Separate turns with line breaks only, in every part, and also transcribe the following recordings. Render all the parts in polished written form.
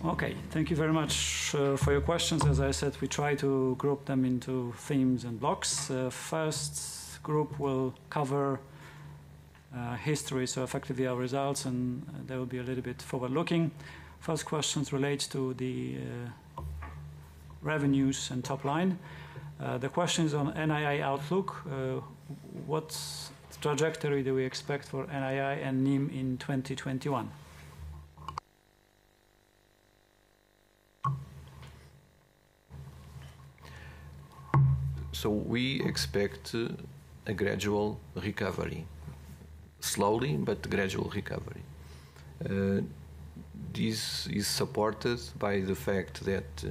Okay, thank you very much for your questions. As I said, we try to group them into themes and blocks. First group will cover history, so effectively our results, and they will be a little bit forward-looking. First questions relate to the revenues and top line. The question is on NII outlook. What trajectory do we expect for NII and NIM in 2021?
So we expect a gradual recovery, slowly but gradual recovery. This is supported by the fact that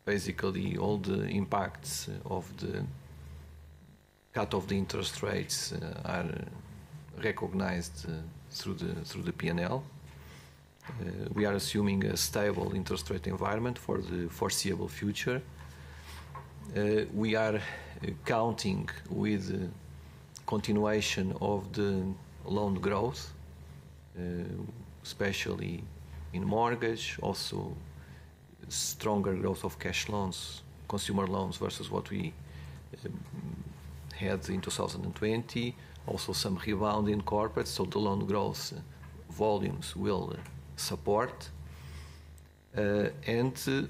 basically all the impacts of the cut of the interest rates are recognized through the P&L. We are assuming a stable interest rate environment for the foreseeable future. We are counting with continuation of the loan growth, especially in mortgage, also stronger growth of cash loans, consumer loans versus what we had in 2020, also some rebound in corporate, so the loan growth volumes will support. And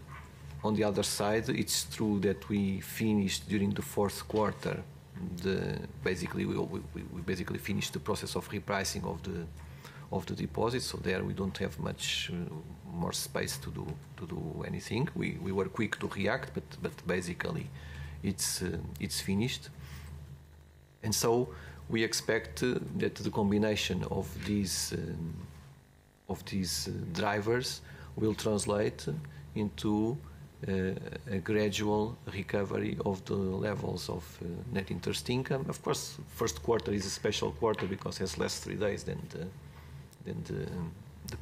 on the other side, it's true that we finished during the fourth quarter. We basically finished the process of repricing of the deposits. So there we don't have much more space to do anything. We were quick to react, but basically it's finished. And so we expect that the combination of these drivers will translate into a gradual recovery of the levels of net interest income. Of course, first quarter is a special quarter because it has less 3 days than the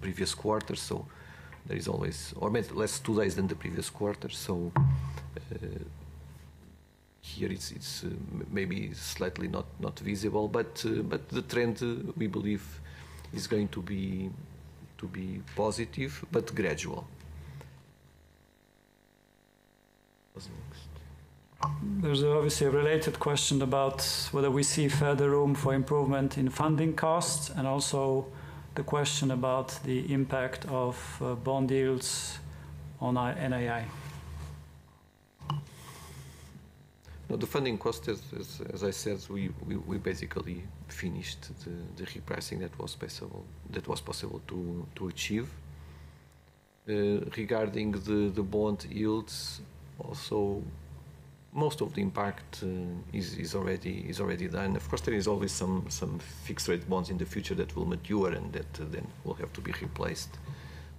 previous quarter. So there is always, or less 2 days than the previous quarter. So here it's maybe slightly not visible, but the trend we believe is going to be positive but gradual.
There's obviously a related question about whether we see further room for improvement in funding costs, and also the question about the impact of bond yields on our NII.
No, the funding cost, as I said, we basically finished the repricing that was possible to achieve. Regarding the bond yields, also most of the impact is already done. Of course, there is always some fixed rate bonds in the future that will mature and that then will have to be replaced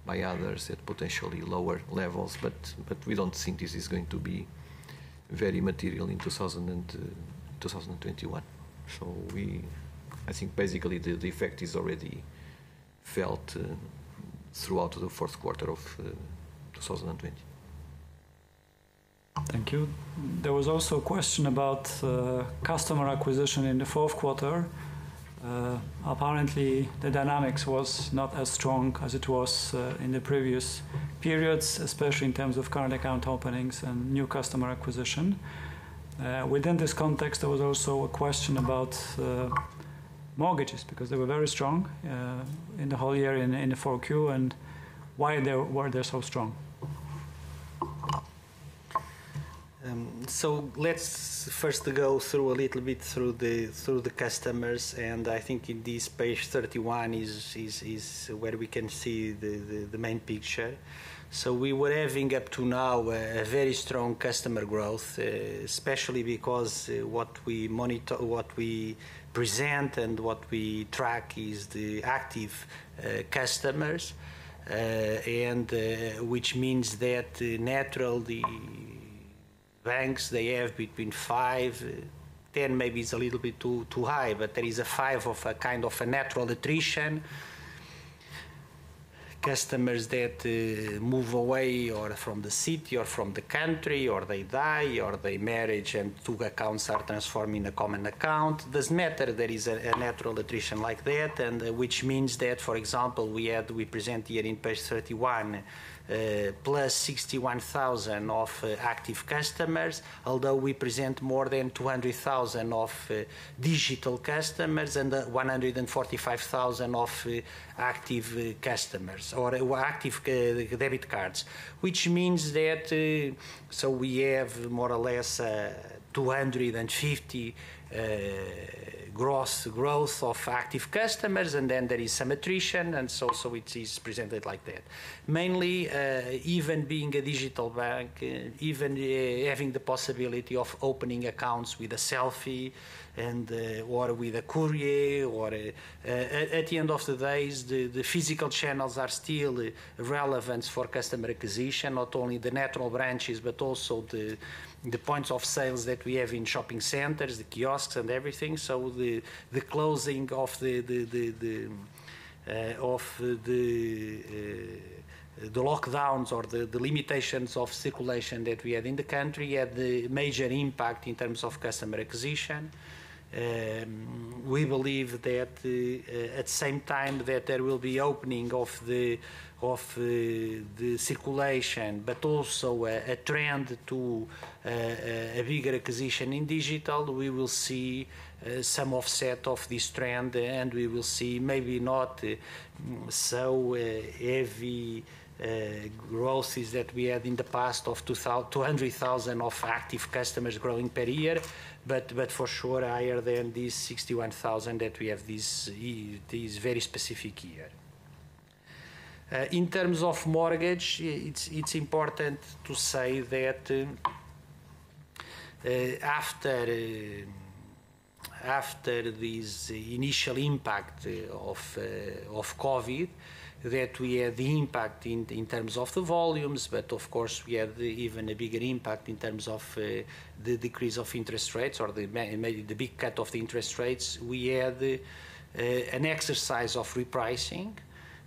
by others at potentially lower levels. But we don't think this is going to be very material in 2021. So I think basically the effect is already felt throughout the fourth quarter of 2020.
Thank you. There was also a question about customer acquisition in the fourth quarter. Apparently, the dynamics was not as strong as it was in the previous periods, especially in terms of current account openings and new customer acquisition. Within this context, there was also a question about mortgages, because they were very strong in the whole year in the 4Q, and why were they so strong?
So let's first go through a little bit through the customers, and I think in this page 31 is where we can see the main picture. So we were having up to now a very strong customer growth, especially because what we monitor, what we present, and what we track is the active customers, and which means that naturally banks, they have between 5, 10 maybe is a little bit too high, but there is a 5 of a kind of a natural attrition. customers that move away or from the city or from the country, or they die, or they marriage and two accounts are transformed in a common account. Doesn't matter, there is a natural attrition like that, and which means that, for example, we present here in page 31 plus 61,000 of active customers, although we present more than 200,000 of digital customers and 145,000 of active customers or active debit cards, which means that so we have more or less 250 growth of active customers, and then there is some attrition, and so it is presented like that. Mainly, even being a digital bank, even having the possibility of opening accounts with a selfie and or with a courier, or at the end of the days, the physical channels are still relevant for customer acquisition, not only the natural branches but also the points of sales that we have in shopping centers, the kiosks and everything. So the closing of the lockdowns or the limitations of circulation that we had in the country had the major impact in terms of customer acquisition. We believe that at the same time that there will be opening of the circulation, but also a trend to a bigger acquisition in digital, we will see some offset of this trend, and we will see maybe not so heavy growth that we had in the past of 200,000 of active customers growing per year, but for sure higher than these 61,000 that we have this very specific year. In terms of mortgage, it's important to say that after this initial impact of COVID, that we had the impact in terms of the volumes, but of course we had even a bigger impact in terms of the decrease of interest rates, or maybe the big cut of the interest rates. We had an exercise of repricing.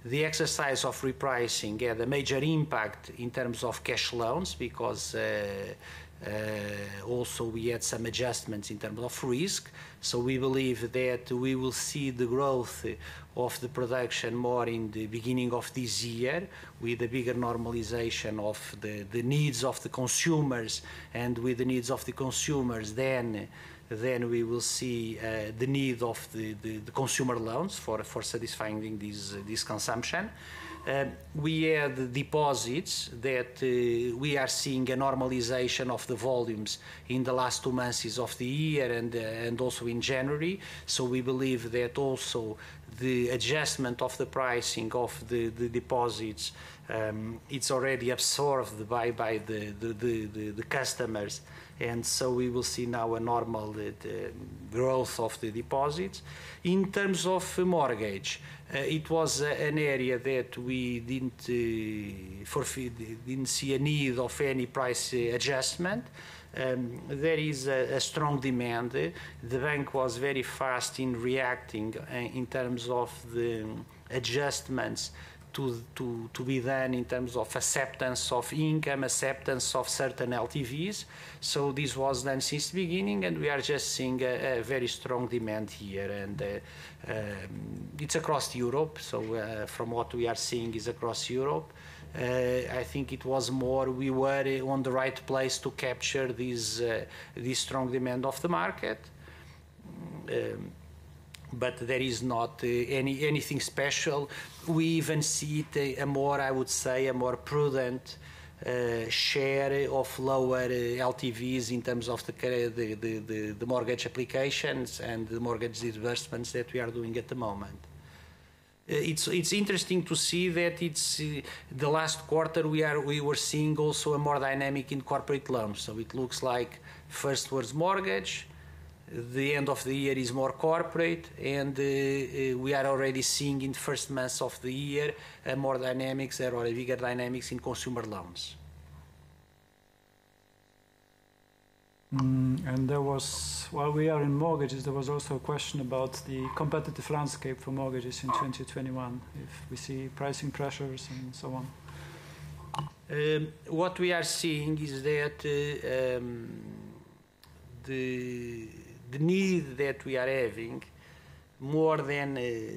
The exercise of repricing had a major impact in terms of cash loans, because also we had some adjustments in terms of risk. So we believe that we will see the growth of the production more in the beginning of this year, with a bigger normalization of the needs of the consumers, and with the needs of the consumers then we will see the need of the consumer loans for satisfying this consumption. We had deposits that we are seeing a normalization of the volumes in the last 2 months of the year, and also in January. So we believe that also the adjustment of the pricing of the deposits, it's already absorbed by the customers, and so we will see now a normal growth of the deposits. In terms of mortgage, it was an area that we didn't see a need of any price adjustment. There is a strong demand. The bank was very fast in reacting in terms of the adjustments to be done in terms of acceptance of income, acceptance of certain LTVs. So this was done since the beginning, and we are just seeing a very strong demand here, and it's across Europe. So from what we are seeing is across Europe. I think it was more we were on the right place to capture this strong demand of the market. But there is not anything special. We even see it I would say, a more prudent share of lower LTVs in terms of the mortgage applications and the mortgage disbursements that we are doing at the moment. It's interesting to see that it's the last quarter we were seeing also a more dynamic in corporate loans. So it looks like first was mortgage, the end of the year is more corporate, and we are already seeing in the first months of the year more dynamics or a bigger dynamics in consumer loans.
And there was, while we are in mortgages, there was also a question about the competitive landscape for mortgages in 2021, if we see pricing pressures and so on.
What we are seeing is that the need that we are having, more than a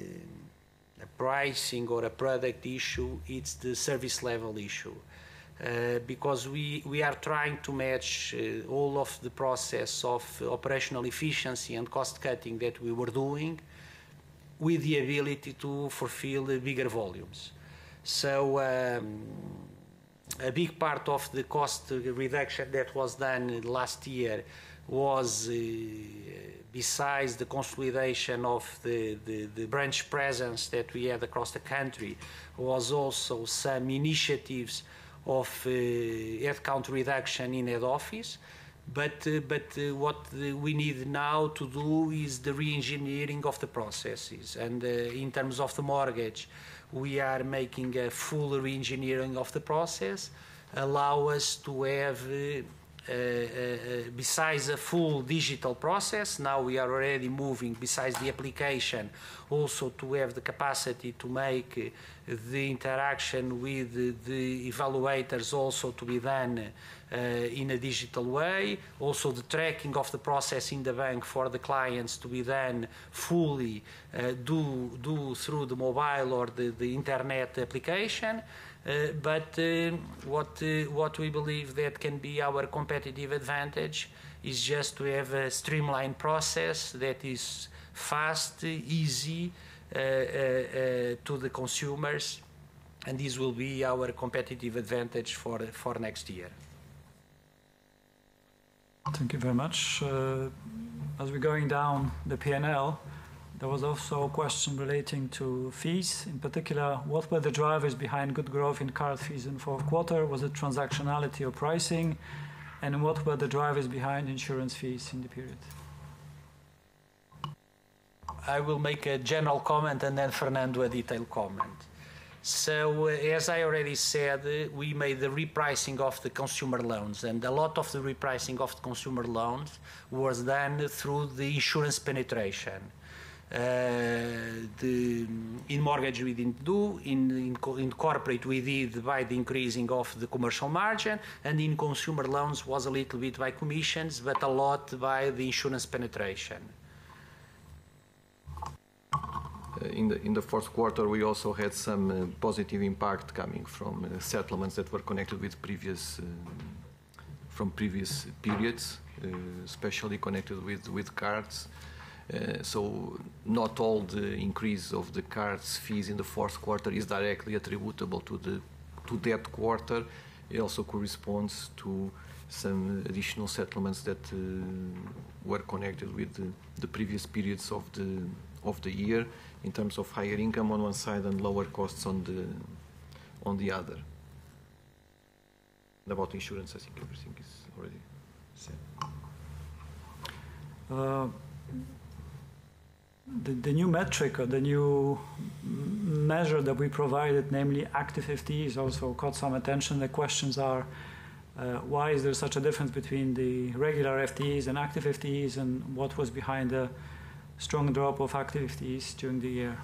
pricing or a product issue, it's the service level issue. Because we are trying to match all of the process of operational efficiency and cost cutting that we were doing with the ability to fulfill bigger volumes. So a big part of the cost reduction that was done last year was, besides the consolidation of the branch presence that we had across the country, was also some initiatives of headcount reduction in head office, but what we need now to do is the re-engineering of the processes. And in terms of the mortgage, we are making a full re-engineering of the process, allow us to have, besides a full digital process, now we are already moving, besides the application, also to have the capacity to make the interaction with the evaluators also to be done in a digital way, also the tracking of the process in the bank for the clients to be done fully do through the mobile or the internet application. But what we believe that can be our competitive advantage is just to have a streamlined process that is fast, easy to the consumers, and this will be our competitive advantage for next year.
Thank you very much. As we're going down the P&L, there was also a question relating to fees. In particular, what were the drivers behind good growth in card fees in the fourth quarter? Was it transactionality or pricing? And what were the drivers behind insurance fees in the period?
I will make a general comment and then Fernando a detailed comment. So as I already said, we made the repricing of the consumer loans, and a lot of the repricing of the consumer loans was done through the insurance penetration. In mortgage we didn't do, in corporate we did by the increasing of the commercial margin, and in consumer loans was a little bit by commissions, but a lot by the insurance penetration.
In the fourth quarter, we also had some positive impact coming from settlements that were connected with previous periods, especially connected with cards. So not all the increase of the cards fees in the fourth quarter is directly attributable to that quarter. It also corresponds to some additional settlements that were connected with the previous periods of the year, in terms of higher income on one side and lower costs on the other. And about insurance, I think everything is already said.
The new metric or the new measure that we provided, namely active FTEs, also caught some attention. The questions are, why is there such a difference between the regular FTEs and active FTEs, and what was behind the strong drop of active FTEs during the year?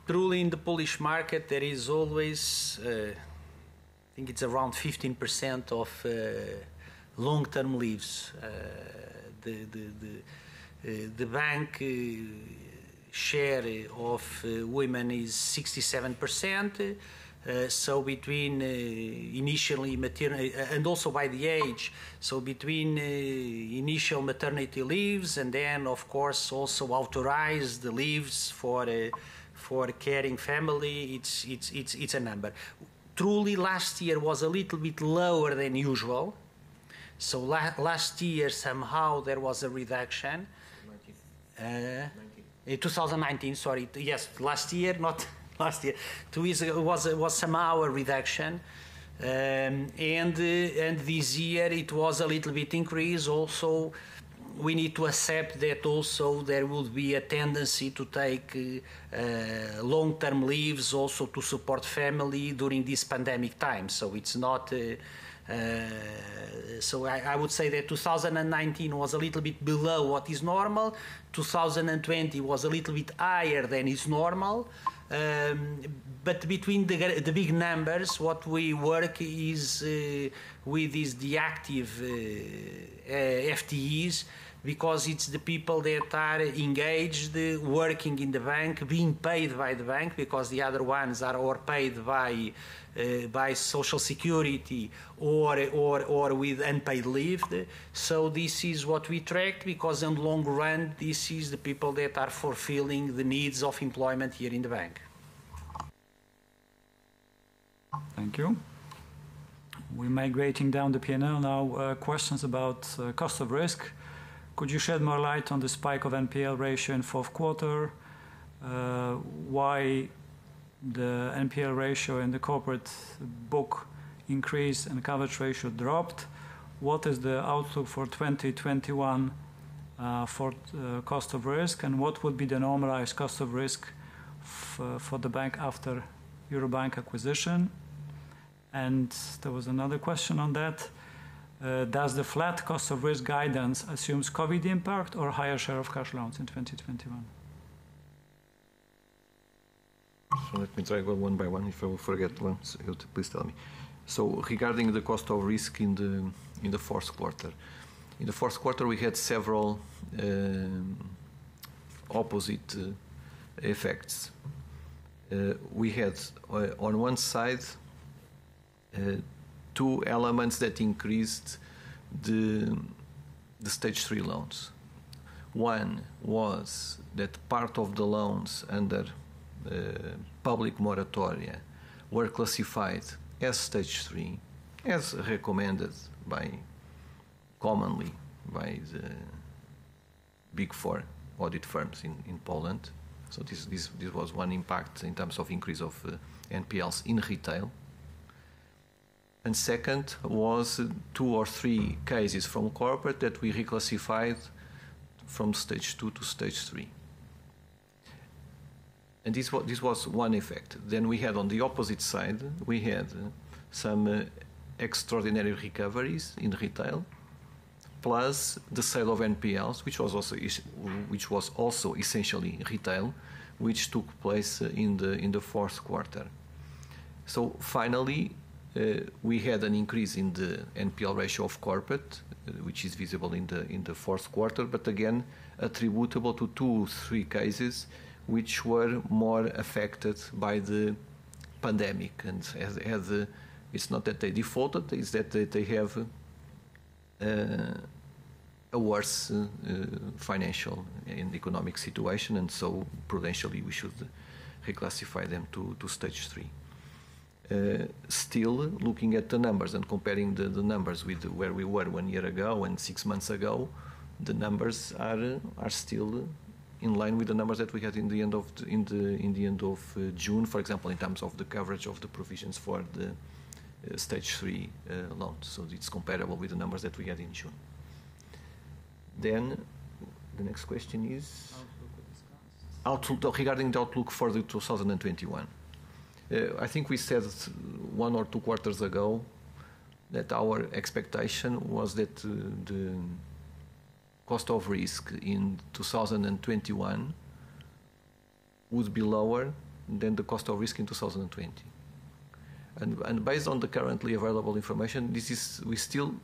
Truly, in the Polish market, there is always, I think it's around 15% of long-term leaves. The bank share of women is 67%. So between initially maternity and also by the age, so between initial maternity leaves and then of course also authorized leaves for caring family, it's a number. Truly last year was a little bit lower than usual. So last year somehow there was a reduction. 2019, sorry, yes, last year, not last year, 2 years ago was somehow a reduction, and this year it was a little bit increase. Also, we need to accept that also there would be a tendency to take long-term leaves also to support family during this pandemic time. So it's not. So I would say that 2019 was a little bit below what is normal. 2020 was a little bit higher than is normal. But between the big numbers, what we work is with is the active FTEs, because it's the people that are engaged, working in the bank, being paid by the bank, because the other ones are or paid by Social Security or with unpaid leave. So this is what we track, because in the long run, this is the people that are fulfilling the needs of employment here in the bank.
Thank you. We're migrating down the P&L now. Questions about cost of risk. Could you shed more light on the spike of NPL ratio in fourth quarter? Why the NPL ratio in the corporate book increased and coverage ratio dropped? What is the outlook for 2021 for cost of risk, and what would be the normalized cost of risk for the bank after Eurobank acquisition? And there was another question on that. Does the flat cost of risk guidance assumes COVID impact or higher share of cash loans in 2021?
So let me try go one by one. If I will forget one, please tell me. So regarding the cost of risk in the fourth quarter, in the fourth quarter we had several opposite effects. We had on one side two elements that increased the stage 3 loans. One was that part of the loans under public moratoria were classified as stage 3, as recommended commonly by the big four audit firms in Poland. So this was one impact in terms of increase of NPLs in retail. And second was 2 or 3 cases from corporate that we reclassified from stage 2 to stage 3. And this was one effect. Then we had on the opposite side, we had some extraordinary recoveries in retail, plus the sale of NPLs, which was also essentially retail, which took place in the fourth quarter. So finally, we had an increase in the NPL ratio of corporate, which is visible in the fourth quarter, but again attributable to 2-3 cases which were more affected by the pandemic. And it's not that they defaulted, it's that they have a worse financial and economic situation, and so prudentially we should reclassify them to stage 3. Still, looking at the numbers and comparing the numbers with where we were 1 year ago and 6 months ago, the numbers are still in line with the numbers that we had in the end of June, for example, in terms of the coverage of the provisions for the stage 3 loans. So it's comparable with the numbers that we had in June. Then the next question is outlook regarding the outlook for the 2021. I think we said 1 or 2 quarters ago that our expectation was that the cost of risk in 2021 would be lower than the cost of risk in 2020. And based on the currently available information, we still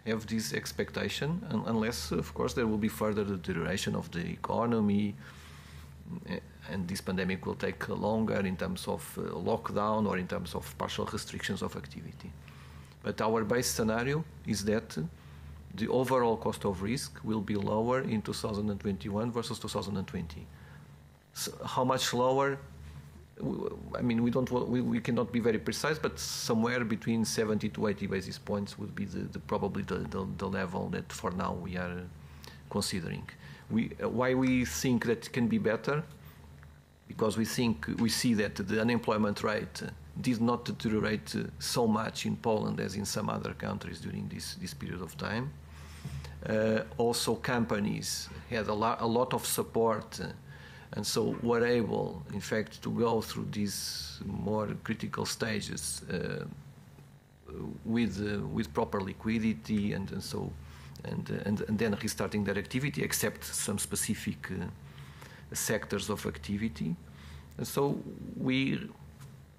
have this expectation, unless, of course, there will be further deterioration of the economy, and this pandemic will take longer in terms of lockdown or in terms of partial restrictions of activity. But our base scenario is that the overall cost of risk will be lower in 2021 versus 2020. So how much lower? I mean, we cannot be very precise, but somewhere between 70 to 80 basis points would be probably the level that for now we are considering. Why we think that it can be better? Because we see that the unemployment rate did not deteriorate so much in Poland as in some other countries during this period of time. Also, companies had a lot of support, and so were able, in fact, to go through these more critical stages with proper liquidity and then restarting their activity, except some specific sectors of activity. And so we,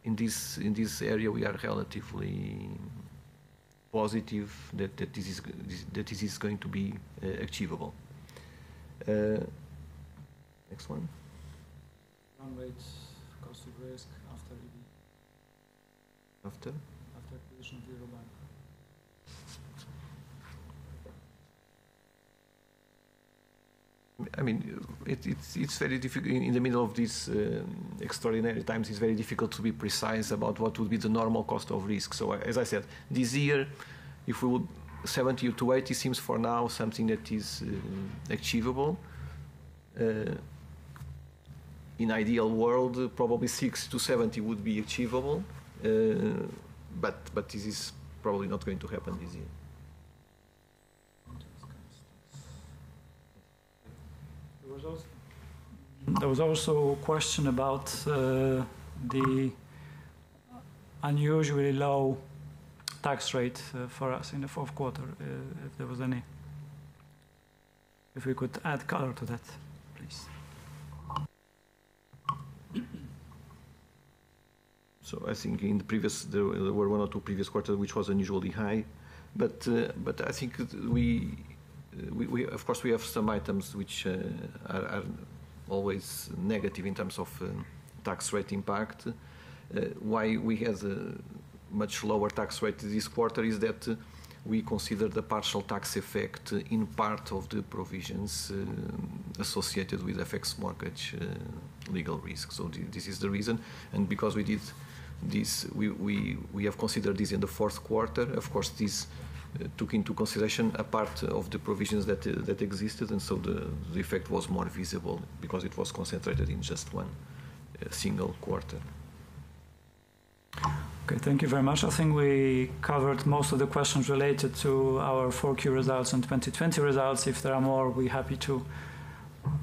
in this area, we are relatively positive that this is going to be achievable. Next one.
Run rate, cost of risk after EB.
After
acquisition of Eurobank.
I mean, it's very difficult in the middle of these extraordinary times. It's very difficult to be precise about what would be the normal cost of risk. So, as I said, this year, if we would 70 to 80 seems for now something that is achievable. In ideal world, probably 60 to 70 would be achievable, but this is probably not going to happen this year.
There was also a question about the unusually low tax rate for us in the fourth quarter, if there was any. If we could add color to that, please.
So I think in the previous, there were 1 or 2 previous quarters which was unusually high, but I think we of course we have some items which are always negative in terms of tax rate impact. Why we had a much lower tax rate this quarter is that we consider the partial tax effect in part of the provisions associated with FX mortgage legal risk. So this is the reason, and because we did this, we have considered this in the fourth quarter. Of course, this took into consideration a part of the provisions that existed, and so the effect was more visible because it was concentrated in just one single quarter.
Okay, thank you very much. I think we covered most of the questions related to our 4Q results and 2020 results. If there are more, we're happy to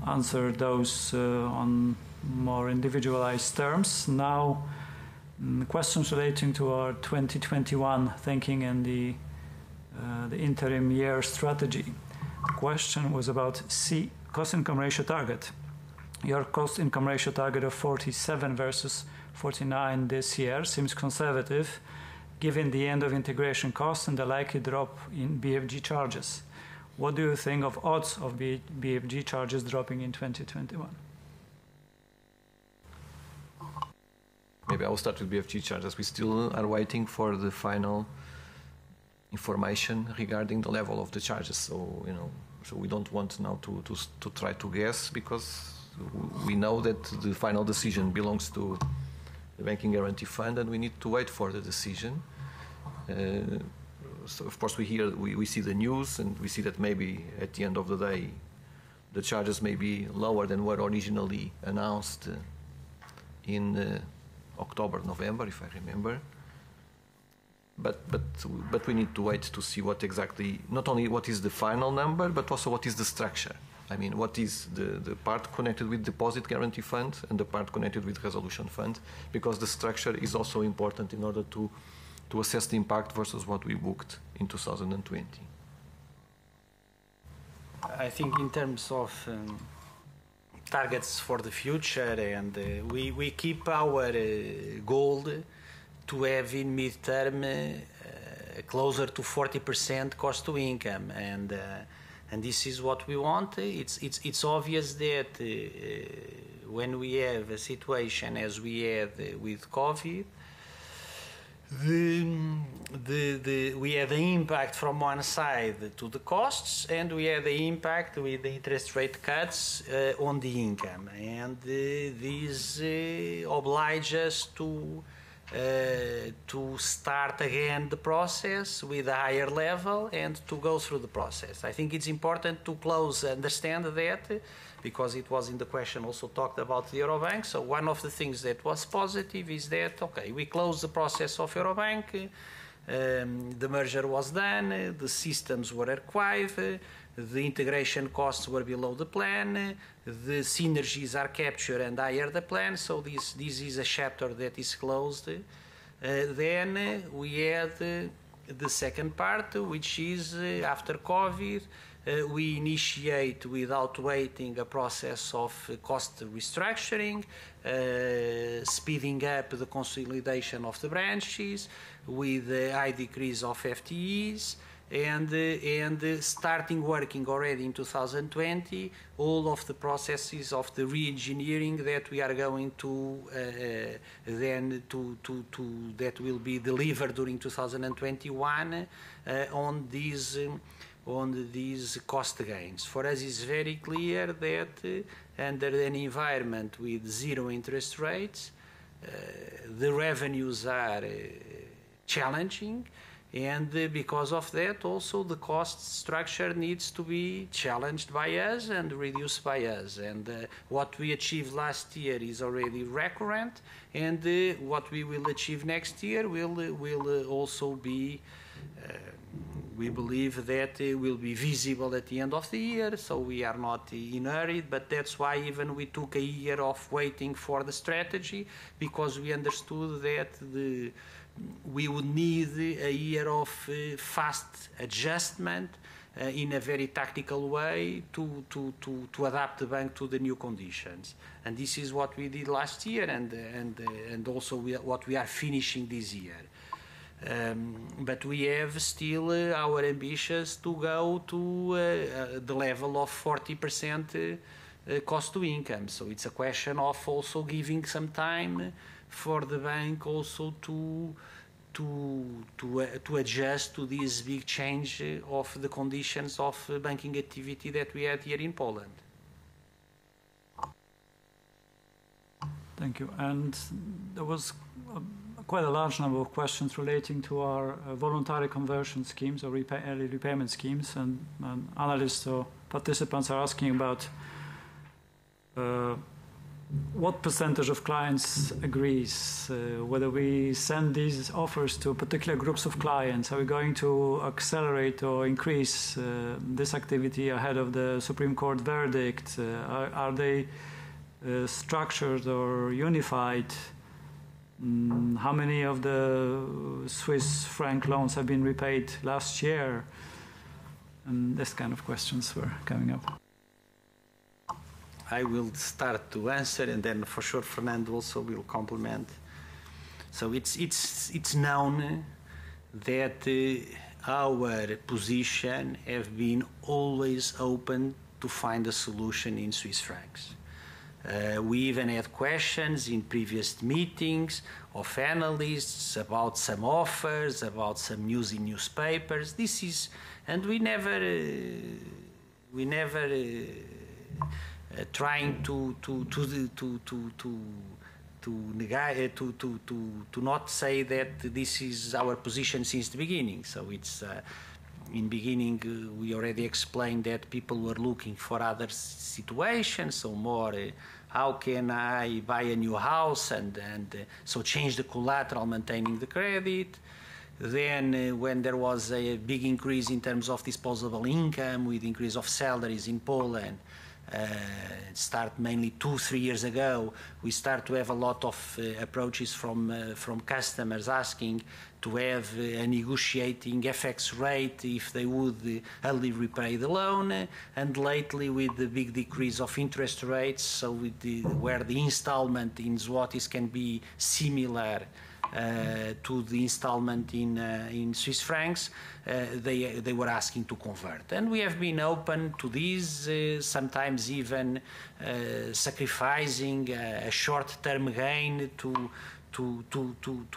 answer those on more individualized terms. Now, questions relating to our 2021 thinking and the interim year strategy. The question was about cost-income ratio target. Your cost-income ratio target of 47 versus 49 this year seems conservative, given the end of integration costs and the likely drop in BFG charges. What do you think of odds of BFG charges dropping in 2021?
Maybe I'll start with BFG charges. We still are waiting for the final information regarding the level of the charges. So, so we don't want now to try to guess, because we know that the final decision belongs to the Banking Guarantee Fund, and we need to wait for the decision. So of course we see the news, and we see that maybe at the end of the day the charges may be lower than were originally announced in October, November, if I remember. But we need to wait to see what exactly, not only what is the final number, but also what is the structure. I mean, what is the part connected with Deposit Guarantee Fund and the part connected with Resolution Fund, because the structure is also important in order to assess the impact versus what we booked in 2020.
I think in terms of targets for the future, and we keep our goal to have in midterm closer to 40% cost to income, and this is what we want. It's obvious that when we have a situation as we had with COVID, we had the impact from one side to the costs, and we had the impact with the interest rate cuts on the income, and this obliges us to start again the process with a higher level and to go through the process. I think it's important to understand that, because it was in the question also talked about the Eurobank. So one of the things that was positive is that, okay, we closed the process of Eurobank, the merger was done, the systems were acquired, the integration costs were below the plan, the synergies are captured and higher the plan, so this is a chapter that is closed. Then we had the second part, which is after COVID, we initiate without waiting a process of cost restructuring, speeding up the consolidation of the branches with a high decrease of FTEs, and starting working already in 2020 all of the processes of the re-engineering that we are going to that will be delivered during 2021 on these cost gains. For us, it's very clear that under an environment with zero interest rates, the revenues are challenging, and because of that also the cost structure needs to be challenged by us and reduced by us, and what we achieved last year is already recurrent, and what we will achieve next year will also be we believe that will be visible at the end of the year, so we are not in a hurry, but that's why even we took a year of waiting for the strategy, because we understood that we would need a year of fast adjustment in a very tactical way to adapt the bank to the new conditions. And this is what we did last year, and also what we are finishing this year. But we have still our ambitions to go to the level of 40% cost to income. So it's a question of also giving some time for the bank also to adjust to this big change of the conditions of banking activity that we had here in Poland.
Thank you. And there was quite a large number of questions relating to our voluntary conversion schemes or early repayment schemes, and analysts or participants are asking about what percentage of clients agrees, whether we send these offers to particular groups of clients. Are we going to accelerate or increase this activity ahead of the Supreme Court verdict? Are they structured or unified? How many of the Swiss franc loans have been repaid last year? And this kind of questions were coming up.
I will start to answer, and then for sure Fernando also will complement. So it's known that our position have been always open to find a solution in Swiss francs. We even had questions in previous meetings of analysts about some offers, about some news in newspapers. This is, and we never trying to not say that this is our position since the beginning. So it's in beginning we already explained that people were looking for other situations, so more how can I buy a new house and so change the collateral, maintaining the credit. Then when there was a big increase in terms of disposable income with increase of salaries in Poland, start mainly 2-3 years ago, we start to have a lot of approaches from customers asking to have a negotiating FX rate if they would early repay the loan, and lately with the big decrease of interest rates, so with where the installment in zlotys can be similar to the installment in Swiss francs, they were asking to convert, and we have been open to this, sometimes even sacrificing a short-term gain to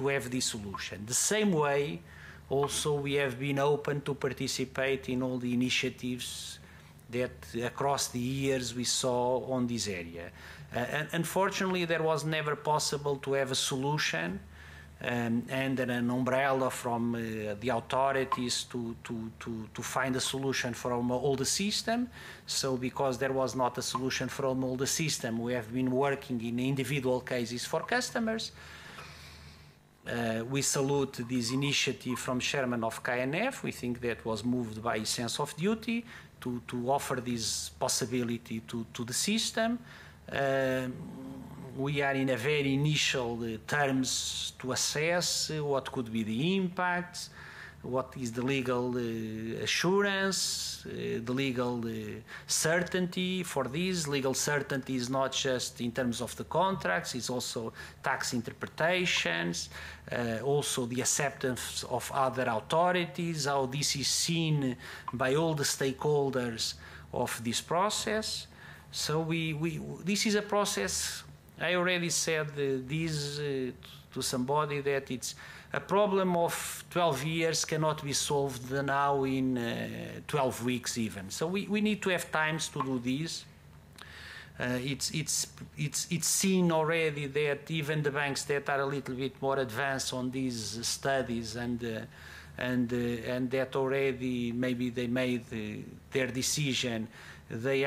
have this solution. The same way, also we have been open to participate in all the initiatives that across the years we saw on this area. And unfortunately, there was never possible to have a solution and an umbrella from the authorities to find a solution from all the system. So because there was not a solution from all the system, we have been working in individual cases for customers. We salute this initiative from Chairman of KNF. We think that was moved by sense of duty to offer this possibility to the system. We are in a very initial terms to assess what could be the impacts, what is the legal assurance, the legal certainty for this. Legal certainty is not just in terms of the contracts, it's also tax interpretations, also the acceptance of other authorities, how this is seen by all the stakeholders of this process. So this is a process. I already said this to somebody, that it's a problem of 12 years cannot be solved now in 12 weeks even. So we need to have times to do this. It's seen already that even the banks that are a little bit more advanced on these studies and that already maybe they made their decision. They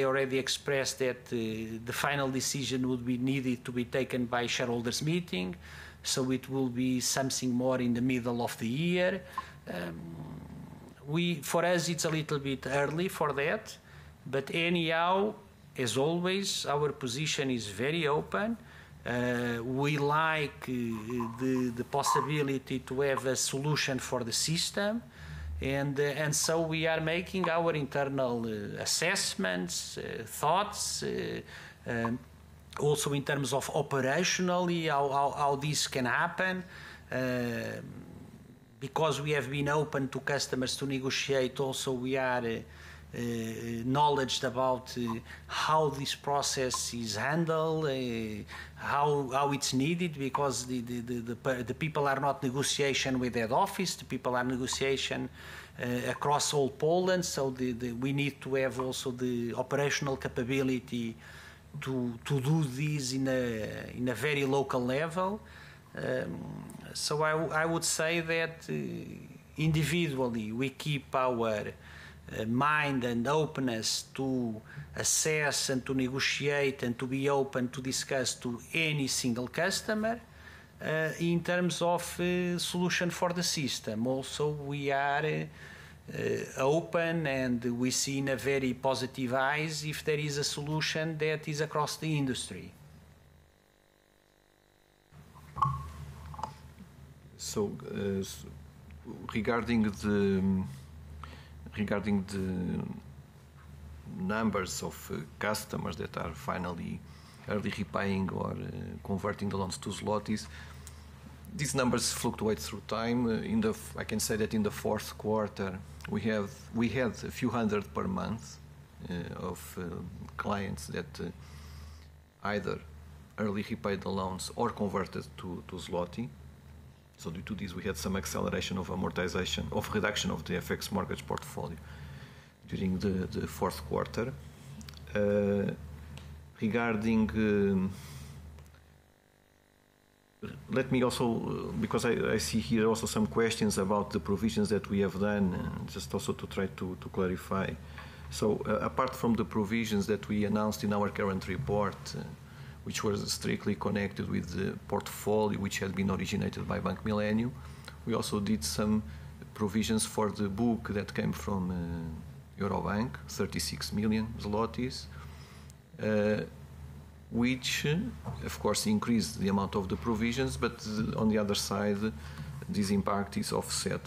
already expressed that the final decision would be needed to be taken by shareholders meeting, so it will be something more in the middle of the year. For us it's a little bit early for that, but anyhow, as always, our position is very open. We like the possibility to have a solution for the system. And so we are making our internal assessments, thoughts, also in terms of operationally how this can happen, because we have been open to customers to negotiate. Also we are knowledge about how this process is handled, how it's needed, because the people are not negotiation with head office, the people are negotiation across all Poland, so we need to have also the operational capability to do this in a very local level. So I would say that individually we keep our mind and openness to assess and to negotiate and to be open to discuss to any single customer. In terms of solution for the system, also we are open and we see in a very positive eyes if there is a solution that is across the industry.
So regarding the numbers of customers that are finally early repaying or converting the loans to zlotys, these numbers fluctuate through time. I can say that in the fourth quarter we had a few hundred per month of clients that either early repaid the loans or converted to zloty. So due to this, we had some acceleration of amortization, of reduction of the FX mortgage portfolio during the fourth quarter. Let me also, because I see here also some questions about the provisions that we have done, just also to try to clarify. So apart from the provisions that we announced in our current report, which was strictly connected with the portfolio which had been originated by Bank Millennium, we also did some provisions for the book that came from Eurobank, 36 million zlotys, which of course increased the amount of the provisions, but on the other side this impact is offset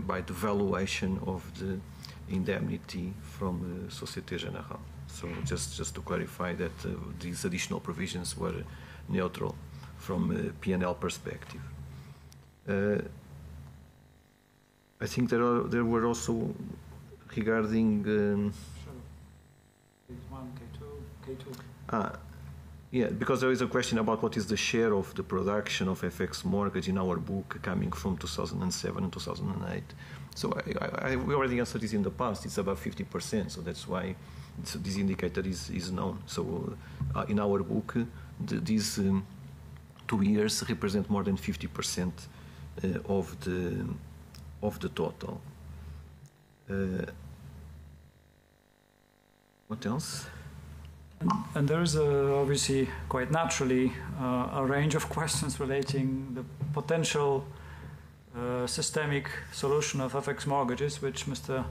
by the valuation of the indemnity from Société Générale. So just to clarify that these additional provisions were neutral from a P&L perspective. I think there were also regarding K2. Yeah, because there is a question about what is the share of the production of FX mortgage in our book coming from 2007 and 2008. So we already answered this in the past. It's about 50%, so that's why this indicator is known. So in our book, these 2 years represent more than 50% of the total. What else?
And there is obviously quite naturally a range of questions relating the potential systemic solution of FX mortgages, which Mr.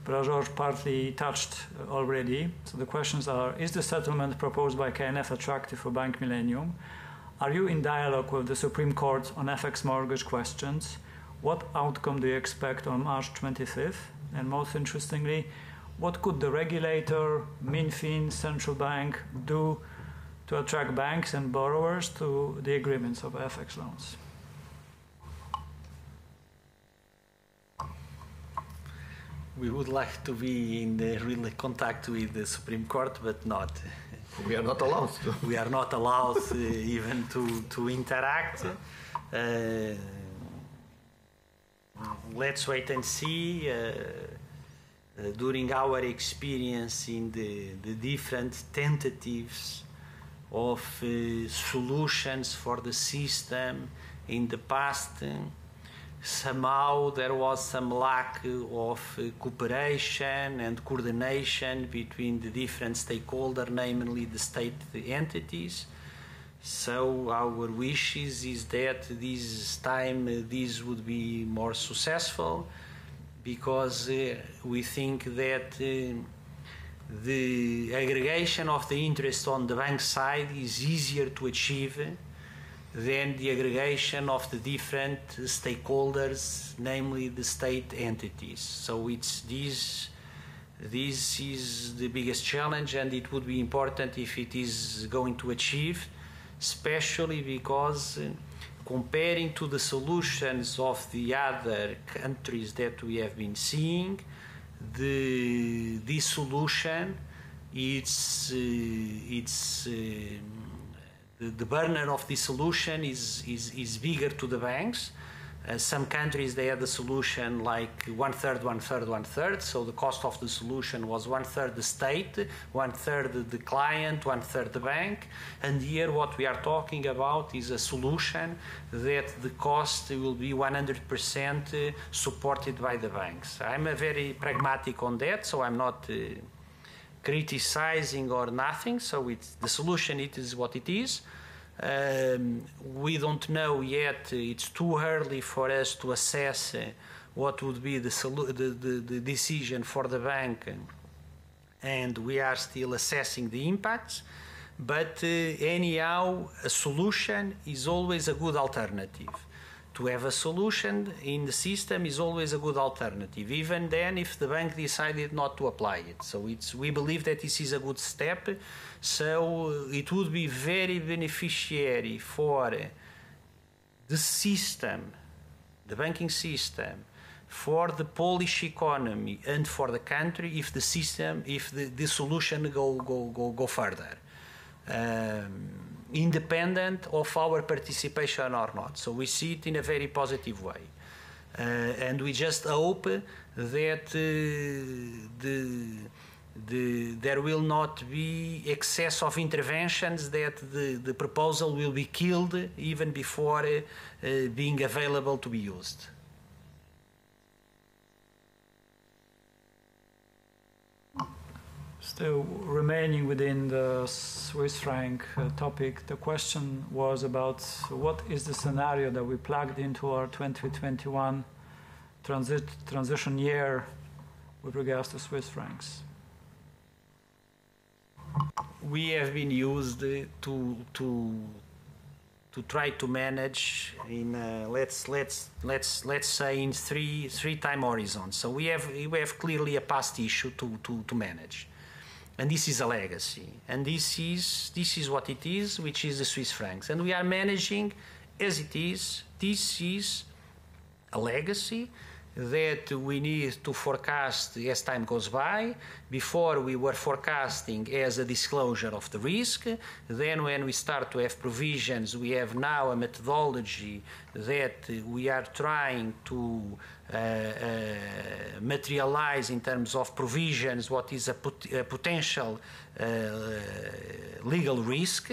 Brageorges partly touched already. So the questions are: is the settlement proposed by KNF attractive for Bank Millennium? Are you in dialogue with the Supreme Court on FX mortgage questions? What outcome do you expect on March 25th? And most interestingly, what could the regulator, MinFin, central bank do to attract banks and borrowers to the agreements of FX loans?
We would like to be in the real contact with the Supreme Court, but not.
We are not allowed to.
We are not allowed even to interact. Let's wait and see. During our experience in the different tentatives of solutions for the system in the past, somehow there was some lack of cooperation and coordination between the different stakeholders, namely the state entities. So our wishes is that this time this would be more successful, because we think that the aggregation of the interest on the bank side is easier to achieve than the aggregation of the different stakeholders, namely the state entities. So it's this is the biggest challenge, and it would be important if it is going to achieve, especially because comparing to the solutions of the other countries that we have been seeing, this solution, the burden of this solution is bigger to the banks. Some countries, they had a solution like 1/3, 1/3, 1/3. So the cost of the solution was 1/3 the state, 1/3 the client, 1/3 the bank. And here what we are talking about is a solution that the cost will be 100% supported by the banks. I'm very pragmatic on that, so I'm not criticizing or nothing. So the solution, it is what it is. We don't know yet. It's too early for us to assess what would be the decision for the bank, and we are still assessing the impacts. But anyhow, a solution is always a good alternative. To have a solution in the system is always a good alternative, even then if the bank decided not to apply it. So we believe that this is a good step. So it would be very beneficiary for the system, the banking system, for the Polish economy and for the country if the system, if the solution go further. Independent of our participation or not. So we see it in a very positive way. And we just hope that there will not be excess of interventions, that the proposal will be killed even before being available to be used.
Still remaining within the Swiss franc topic, the question was about what is the scenario that we plugged into our 2021 transition year with regards to Swiss francs.
We have been used to try to manage in let's say in three time horizons. So we have clearly a past issue to manage. And this is a legacy, and this is what it is, which is the Swiss francs, and we are managing as it is. This is a legacy that we need to forecast as time goes by. Before we were forecasting as a disclosure of the risk. Then when we start to have provisions, we have now a methodology that we are trying to materialize in terms of provisions what is a potential legal risk.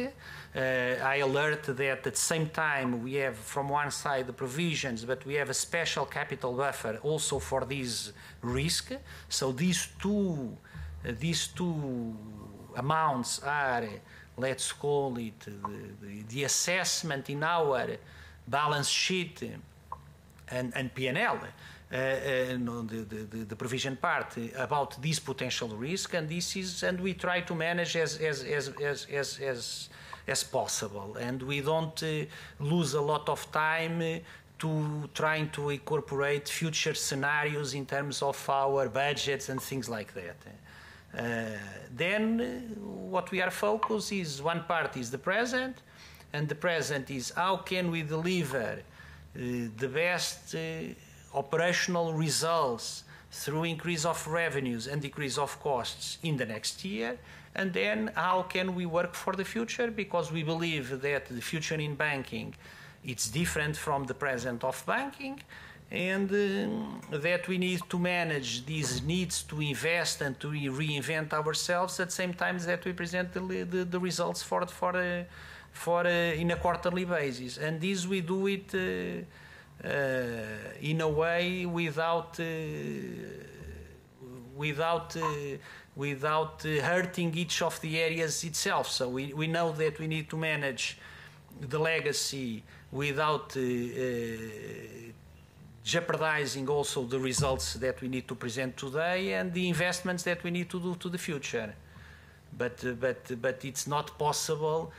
I alert that at the same time we have from one side the provisions, but we have a special capital buffer also for this risk. So these two
amounts are, let's call it, the assessment in our balance sheet and P&L, the provision part about this potential risk, and we try to manage as possible, and we don't lose a lot of time to trying to incorporate future scenarios in terms of our budgets and things like that. Then what we are focused is, one part is the present, and the present is how can we deliver the best operational results through increase of revenues and decrease of costs in the next year, and then how can we work for the future, because we believe that the future in banking, it's different from the present of banking, and that we need to manage these needs to invest and to reinvent ourselves at the same time that we present the results for in a quarterly basis. And this we do it in a way without hurting each of the areas itself. So we know that we need to manage the legacy without jeopardizing also the results that we need to present today and the investments that we need to do to the future. But it's not possible,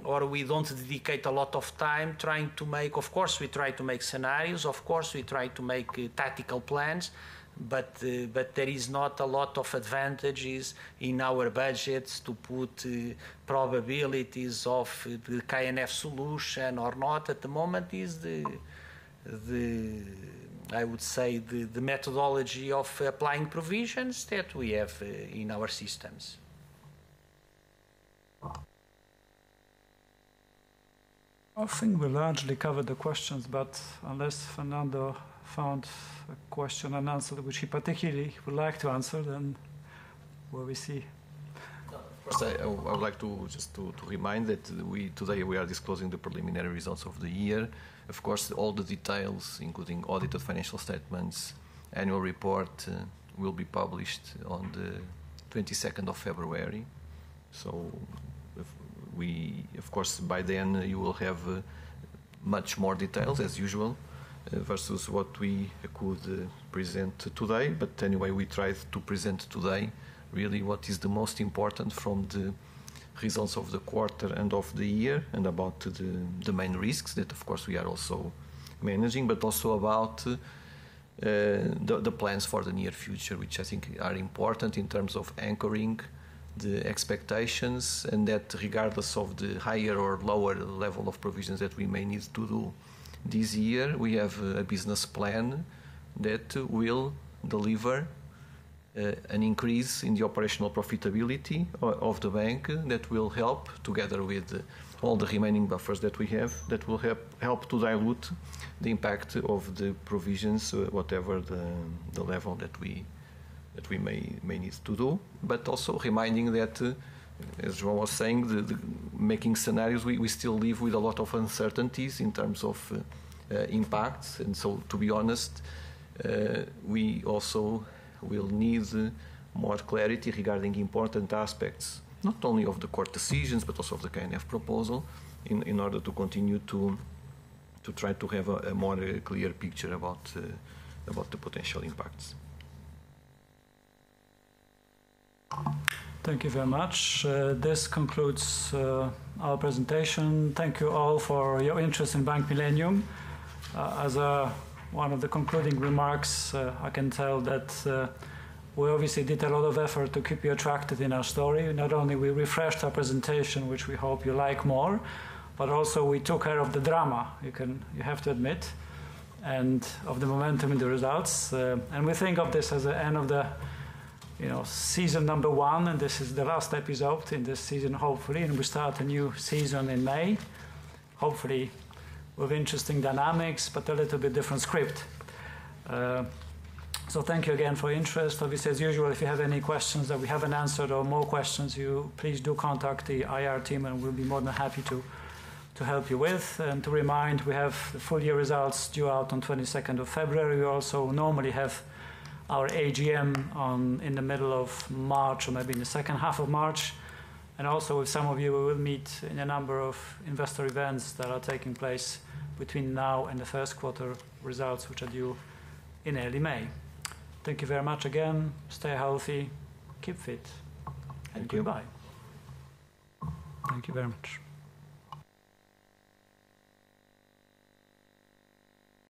or we don't dedicate a lot of time trying to make, of course we try to make scenarios, of course we try to make tactical plans, but there is not a lot of advantages in our budgets to put probabilities of the KNF solution or not. At the moment is I would say the methodology of applying provisions that we have in our systems.
I think we largely covered the questions, but unless Fernando found a question and answer which he particularly would like to answer, then will we see?
First, I would like to just to remind that today we are disclosing the preliminary results of the year. Of course, all the details, including audited financial statements, annual report, will be published on the 22nd of February. So, of course, by then you will have much more details as usual versus what we could present today. But anyway, we tried to present today really what is the most important from the results of the quarter and of the year, and about the main risks that of course we are also managing, but also about the plans for the near future, which I think are important in terms of anchoring the expectations, and that regardless of the higher or lower level of provisions that we may need to do this year, we have a business plan that will deliver an increase in the operational profitability of the bank that will help, together with all the remaining buffers that we have, that will help to dilute the impact of the provisions, whatever the level that we may need to do. But also reminding that, as João was saying, the making scenarios, we still live with a lot of uncertainties in terms of impacts, and so to be honest, we also will need more clarity regarding important aspects, not only of the court decisions but also of the KNF proposal, in order to continue to try to have a more clear picture about the potential impacts.
Thank you very much. This concludes our presentation. Thank you all for your interest in Bank Millennium. As one of the concluding remarks, I can tell that we obviously did a lot of effort to keep you attracted in our story. Not only we refreshed our presentation, which we hope you like more, but also we took care of the drama, you have to admit, and of the momentum in the results. And we think of this as the end of the season number 1, and this is the last episode in this season, hopefully, and we start a new season in May, hopefully with interesting dynamics, but a little bit different script. So thank you again for your interest. Obviously, as usual, if you have any questions that we haven't answered or more questions, please do contact the IR team, and we'll be more than happy to help you with. And to remind, we have the full year results due out on 22nd of February. We also normally have our AGM in the middle of March, or maybe in the second half of March. And also with some of you, we will meet in a number of investor events that are taking place between now and the first quarter results, which are due in early May. Thank you very much again. Stay healthy, keep fit, and
Thank you.
goodbye. Thank you very much.